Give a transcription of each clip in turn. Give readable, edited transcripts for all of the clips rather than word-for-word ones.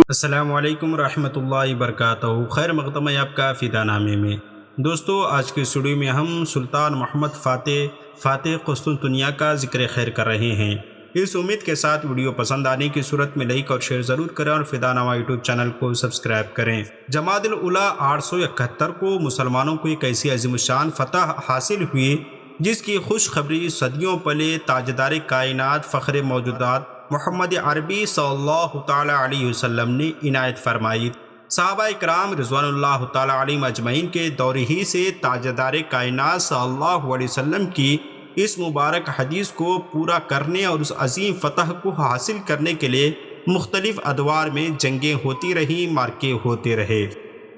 السلام علیکم ورحمۃ اللہ وبرکاتہ۔ خیر مقدم ہے آپ کا فدا نامے میں۔ دوستو، آج کے اسٹوڈیو میں ہم سلطان محمد فاتح قسطنطنیہ کا ذکر خیر کر رہے ہیں۔ اس امید کے ساتھ ویڈیو پسند آنے کی صورت میں لائک اور شیئر ضرور کریں اور فدا نامہ یوٹیوب چینل کو سبسکرائب کریں۔ جمادی الاولیٰ 871 کو مسلمانوں کو ایک ایسی عظیم الشان فتح حاصل ہوئی جس کی خوشخبری صدیوں پہلے تاجدار کائنات فخر موجودات محمد عربی صلی اللہ تعالی علیہ وسلم نے عنایت فرمائی۔ صحابہ اکرام رضوان اللہ تعالی علیہم اجمعین کے دور ہی سے تاجدار کائنات صلی اللہ علیہ وسلم کی اس مبارک حدیث کو پورا کرنے اور اس عظیم فتح کو حاصل کرنے کے لیے مختلف ادوار میں جنگیں ہوتی رہیں، مارکے ہوتے رہے،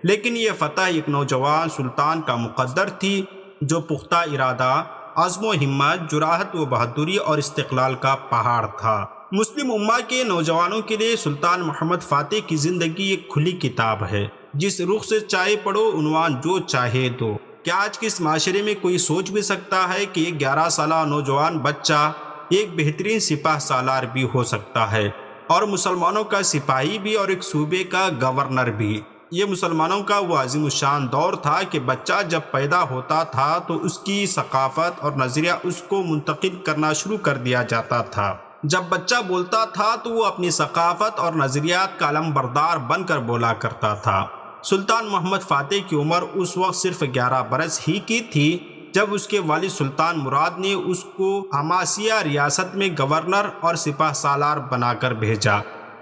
لیکن یہ فتح ایک نوجوان سلطان کا مقدر تھی جو پختہ ارادہ، عزم و ہمت، جرأت و بہادری اور استقلال کا پہاڑ تھا۔ مسلم امہ کے نوجوانوں کے لیے سلطان محمد فاتح کی زندگی ایک کھلی کتاب ہے، جس رخ سے چاہے پڑھو، عنوان جو چاہے دو۔ کیا آج کے اس معاشرے میں کوئی سوچ بھی سکتا ہے کہ ایک 11 سالہ نوجوان بچہ ایک بہترین سپاہ سالار بھی ہو سکتا ہے، اور مسلمانوں کا سپاہی بھی اور ایک صوبے کا گورنر بھی؟ یہ مسلمانوں کا وہ عظیم الشان دور تھا کہ بچہ جب پیدا ہوتا تھا تو اس کی ثقافت اور نظریہ اس کو منتقل کرنا شروع کر دیا جاتا تھا۔ جب بچہ بولتا تھا تو وہ اپنی ثقافت اور نظریات کا علم بردار بن کر بولا کرتا تھا۔ سلطان محمد فاتح کی عمر اس وقت صرف 11 برس ہی کی تھی جب اس کے والد سلطان مراد نے اس کو عماسیہ ریاست میں گورنر اور سپاہ سالار بنا کر بھیجا۔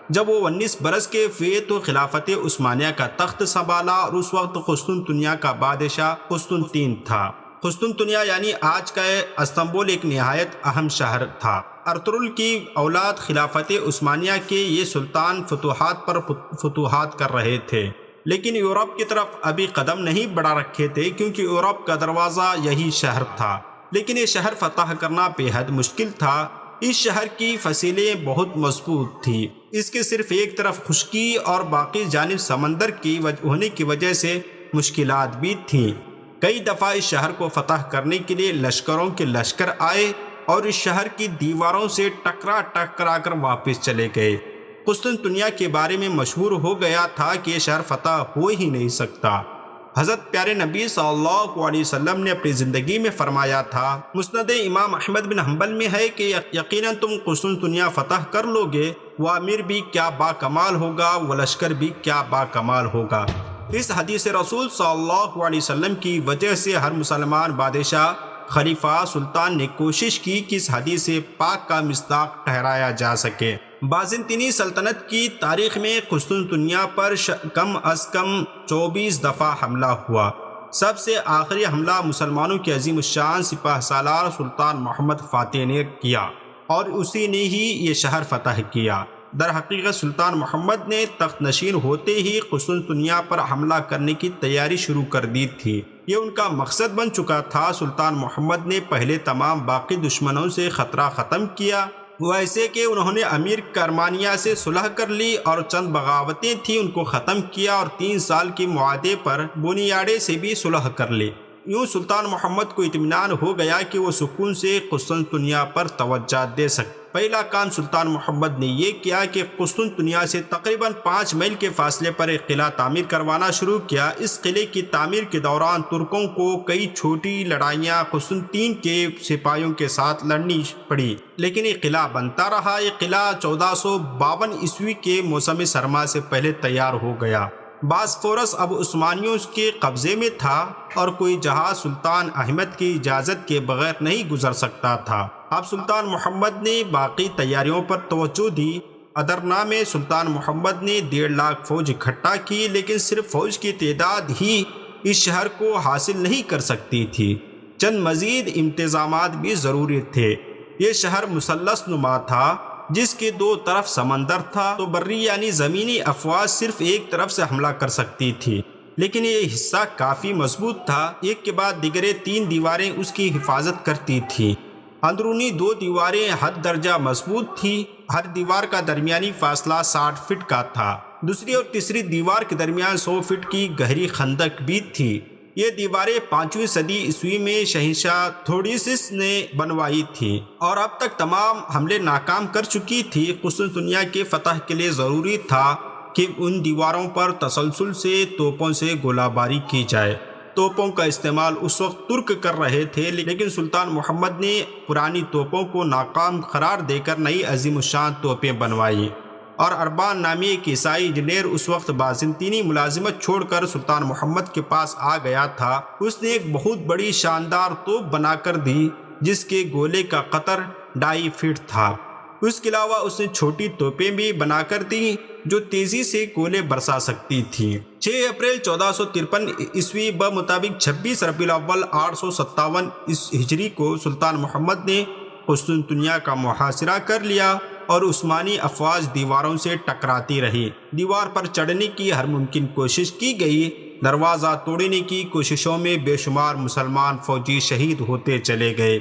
جب وہ 19 برس کے ہوئے تو خلافت عثمانیہ کا تخت سنبھالا، اور اس وقت قسطنطنیہ کا بادشاہ قسطنطین تھا۔ قسطنطنیہ یعنی آج کا استنبول ایک نہایت اہم شہر تھا۔ ارطغرل کی اولاد خلافت عثمانیہ کے یہ سلطان فتوحات پر فتوحات کر رہے تھے، لیکن یورپ کی طرف ابھی قدم نہیں بڑھا رکھے تھے، کیونکہ یورپ کا دروازہ یہی شہر تھا۔ لیکن یہ شہر فتح کرنا بے حد مشکل تھا۔ اس شہر کی فصیلیں بہت مضبوط تھیں، اس کے صرف ایک طرف خشکی اور باقی جانب سمندر کی ہونے کی وجہ سے مشکلات بھی تھیں۔ کئی دفعہ اس شہر کو فتح کرنے کے لیے لشکروں کے لشکر آئے اور اس شہر کی دیواروں سے ٹکرا کر واپس چلے گئے۔ قسطنطنیہ کے بارے میں مشہور ہو گیا تھا کہ یہ شہر فتح ہو ہی نہیں سکتا۔ حضرت پیارے نبی صلی اللہ علیہ وسلم نے اپنی زندگی میں فرمایا تھا، مسند امام احمد بن حنبل میں ہے کہ یقیناً تم قسطنطنیہ فتح کر لو گے، وہ امیر بھی کیا با کمال ہوگا، وہ لشکر بھی کیا با کمال ہوگا۔ اس حدیث رسول صلی اللہ علیہ وسلم کی وجہ سے ہر مسلمان بادشاہ، خلیفہ، سلطان نے کوشش کی کہ اس حدیث پاک کا مصداق ٹھہرایا جا سکے۔ بازنطینی سلطنت کی تاریخ میں قسطنطنیہ پر کم از کم 24 دفعہ حملہ ہوا۔ سب سے آخری حملہ مسلمانوں کے عظیم الشان سپاہ سالار سلطان محمد فاتح نے کیا، اور اسی نے ہی یہ شہر فتح کیا۔ در حقیقت سلطان محمد نے تخت نشین ہوتے ہی قسطنطنیہ پر حملہ کرنے کی تیاری شروع کر دی تھی۔ یہ ان کا مقصد بن چکا تھا۔ سلطان محمد نے پہلے تمام باقی دشمنوں سے خطرہ ختم کیا، ویسے کہ انہوں نے امیر کرمانیہ سے صلح کر لی اور چند بغاوتیں تھیں ان کو ختم کیا، اور 3 سال کی معاہدے پر بنیاڑے سے بھی صلح کر لی۔ یوں سلطان محمد کو اطمینان ہو گیا کہ وہ سکون سے قسطنطنیہ پر توجہ دے سکتے۔ پہلا کام سلطان محمد نے یہ کیا کہ قسطنطنیہ سے تقریباً 5 میل کے فاصلے پر ایک قلعہ تعمیر کروانا شروع کیا۔ اس قلعے کی تعمیر کے دوران ترکوں کو کئی چھوٹی لڑائیاں قسطنطین کے سپاہیوں کے ساتھ لڑنی پڑی، لیکن یہ قلعہ بنتا رہا۔ یہ قلعہ 1452 عیسوی کے موسم سرما سے پہلے تیار ہو گیا۔ باسفورس اب عثمانیوں کے قبضے میں تھا، اور کوئی جہاز سلطان احمد کی اجازت کے بغیر نہیں گزر سکتا تھا۔ اب سلطان محمد نے باقی تیاریوں پر توجہ دی۔ ادرنا میں سلطان محمد نے 1.5 لاکھ فوج اکٹھا کی، لیکن صرف فوج کی تعداد ہی اس شہر کو حاصل نہیں کر سکتی تھی، چند مزید انتظامات بھی ضروری تھے۔ یہ شہر مثلث نما تھا، جس کے 2 طرف سمندر تھا، تو بری یعنی زمینی افواج صرف ایک طرف سے حملہ کر سکتی تھی، لیکن یہ حصہ کافی مضبوط تھا۔ ایک کے بعد دیگرے 3 دیواریں اس کی حفاظت کرتی تھیں۔ اندرونی 2 دیواریں حد درجہ مضبوط تھیں، ہر دیوار کا درمیانی فاصلہ 60 فٹ کا تھا۔ دوسری اور تیسری دیوار کے درمیان 100 فٹ کی گہری خندق بھی تھی۔ یہ دیواریں 5ویں صدی عیسوی میں شہنشاہ تھوڈیسس نے بنوائی تھی اور اب تک تمام حملے ناکام کر چکی تھی۔ قسطنطنیہ کے فتح کے لیے ضروری تھا کہ ان دیواروں پر تسلسل سے توپوں سے گولہ باری کی جائے۔ توپوں کا استعمال اس وقت ترک کر رہے تھے، لیکن سلطان محمد نے پرانی توپوں کو ناکام قرار دے کر نئی عظیم الشان توپیں بنوائیں، اور اربان نامی ایک عیسائی انجینئر اس وقت بازنطینی ملازمت چھوڑ کر سلطان محمد کے پاس آ گیا تھا۔ اس نے ایک بہت بڑی شاندار توپ بنا کر دی جس کے گولے کا قطر 2.5 فٹ تھا۔ اس کے علاوہ اس نے چھوٹی توپیں بھی بنا کر دیں جو تیزی سے گولے برسا سکتی تھیں۔ 6 اپریل 1453 عیسوی بمطابق 26 ربیع الاول 857 ہجری کو سلطان محمد نے قسطنطنیہ کا محاصرہ کر لیا اور عثمانی افواج دیواروں سے ٹکراتی رہی۔ دیوار پر چڑھنے کی ہر ممکن کوشش کی گئی۔ دروازہ توڑنے کی کوششوں میں بے شمار مسلمان فوجی شہید ہوتے چلے گئے۔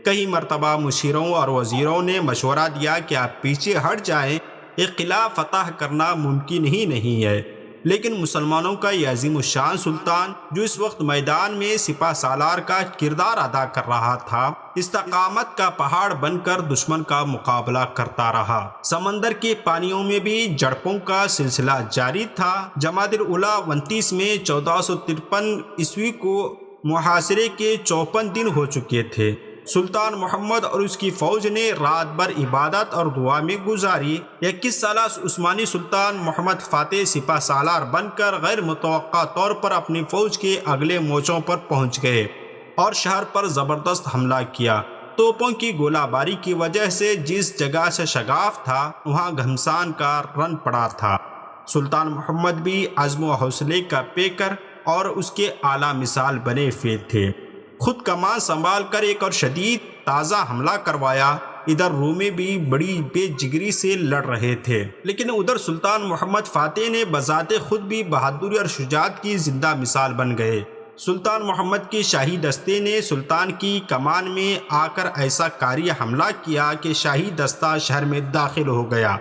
کئی مرتبہ مشیروں اور وزیروں نے مشورہ دیا کہ آپ پیچھے ہٹ جائیں، ایک قلعہ فتح کرنا ممکن ہی نہیں ہے، لیکن مسلمانوں کا یہ عظیم الشان سلطان، جو اس وقت میدان میں سپہ سالار کا کردار ادا کر رہا تھا، استقامت کا پہاڑ بن کر دشمن کا مقابلہ کرتا رہا۔ سمندر کے پانیوں میں بھی جھڑپوں کا سلسلہ جاری تھا۔ جمادی الاولیٰ 29 میں 1453 عیسوی کو محاصرے کے 54 دن ہو چکے تھے۔ سلطان محمد اور اس کی فوج نے رات بھر عبادت اور دعا میں گزاری۔ 21 سالہ عثمانی سلطان محمد فاتح سپہ سالار بن کر غیر متوقع طور پر اپنی فوج کے اگلے مورچوں پر پہنچ گئے اور شہر پر زبردست حملہ کیا۔ توپوں کی گولہ باری کی وجہ سے جس جگہ سے شگاف تھا وہاں گھمسان کا رن پڑا تھا۔ سلطان محمد بھی عزم و حوصلے کا پیکر اور اس کے اعلیٰ مثال بنے ہوئے تھے۔ خود کمان سنبھال کر ایک اور شدید تازہ حملہ کروایا۔ ادھر رومی بھی بڑی بے جگری سے لڑ رہے تھے، لیکن ادھر سلطان محمد فاتح نے بذات خود بھی بہادری اور شجاعت کی زندہ مثال بن گئے۔ سلطان محمد کے شاہی دستے نے سلطان کی کمان میں آ کر ایسا کاری حملہ کیا کہ شاہی دستہ شہر میں داخل ہو گیا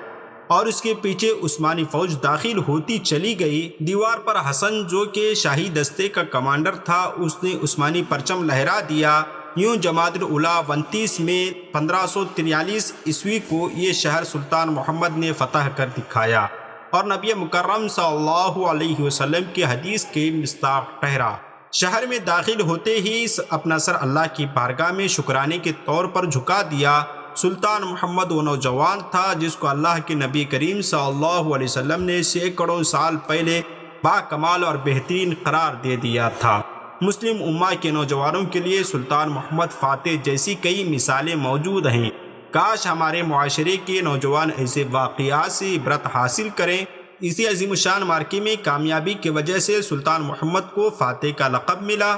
اور اس کے پیچھے عثمانی فوج داخل ہوتی چلی گئی۔ دیوار پر حسن، جو کہ شاہی دستے کا کمانڈر تھا، اس نے عثمانی پرچم لہرا دیا۔ یوں جمادی الاولیٰ 29 میں 1543 عیسوی کو یہ شہر سلطان محمد نے فتح کر دکھایا اور نبی مکرم صلی اللہ علیہ وسلم کی حدیث کے مصداق ٹھہرا۔ شہر میں داخل ہوتے ہی اپنا سر اللہ کی بارگاہ میں شکرانے کے طور پر جھکا دیا۔ سلطان محمد وہ نوجوان تھا جس کو اللہ کے نبی کریم صلی اللہ علیہ وسلم نے سینکڑوں سال پہلے با کمال اور بہترین قرار دے دیا تھا۔ مسلم امہ کے نوجوانوں کے لیے سلطان محمد فاتح جیسی کئی مثالیں موجود ہیں۔ کاش ہمارے معاشرے کے نوجوان ایسے واقعات سے عبرت حاصل کریں۔ اسی عظیم الشان معرکے میں کامیابی کی وجہ سے سلطان محمد کو فاتح کا لقب ملا۔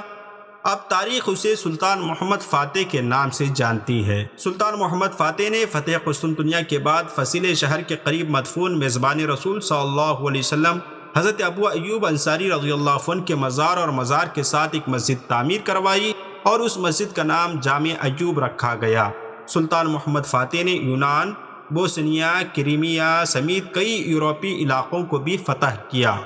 اب تاریخ اسے سلطان محمد فاتح کے نام سے جانتی ہے۔ سلطان محمد فاتح نے فتح قسطنطنیہ کے بعد فصیل شہر کے قریب مدفون میزبان رسول صلی اللہ علیہ وسلم حضرت ابو ایوب انصاری رضی اللہ عنہ کے مزار اور مزار کے ساتھ ایک مسجد تعمیر کروائی اور اس مسجد کا نام جامع ایوب رکھا گیا۔ سلطان محمد فاتح نے یونان، بوسنیا، کریمیا سمیت کئی یورپی علاقوں کو بھی فتح کیا۔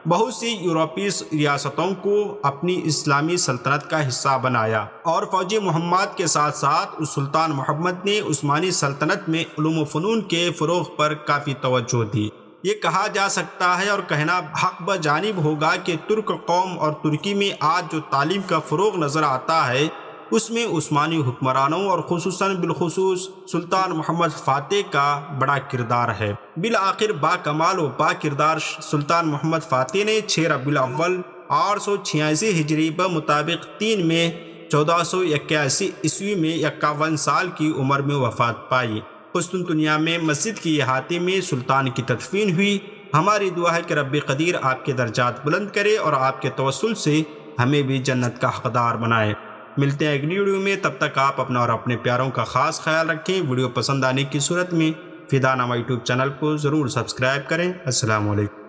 بہت سی یورپی ریاستوں کو اپنی اسلامی سلطنت کا حصہ بنایا اور فوجی مہمات کے ساتھ ساتھ سلطان محمد نے عثمانی سلطنت میں علوم و فنون کے فروغ پر کافی توجہ دی۔ یہ کہا جا سکتا ہے اور کہنا حق بجانب ہوگا کہ ترک قوم اور ترکی میں آج جو تعلیم کا فروغ نظر آتا ہے اس میں عثمانی حکمرانوں اور خصوصاً بالخصوص سلطان محمد فاتح کا بڑا کردار ہے۔ بالآخر با کمال و با کردار سلطان محمد فاتح نے 6 ربیع الاول 886 ہجری بمطابق 3 مئی 1481 عیسوی میں 51 سال کی عمر میں وفات پائی۔ قسطنطنیہ میں مسجد کے احاطے میں سلطان کی تدفین ہوئی۔ ہماری دعا ہے کہ رب قدیر آپ کے درجات بلند کرے اور آپ کے توسل سے ہمیں بھی جنت کا حقدار بنائے۔ ملتے ہیں اگلی ویڈیو میں، تب تک آپ اپنا اور اپنے پیاروں کا خاص خیال رکھیں۔ ویڈیو پسند آنے کی صورت میں فدا نامہ یوٹیوب چینل کو ضرور سبسکرائب کریں۔ السلام علیکم۔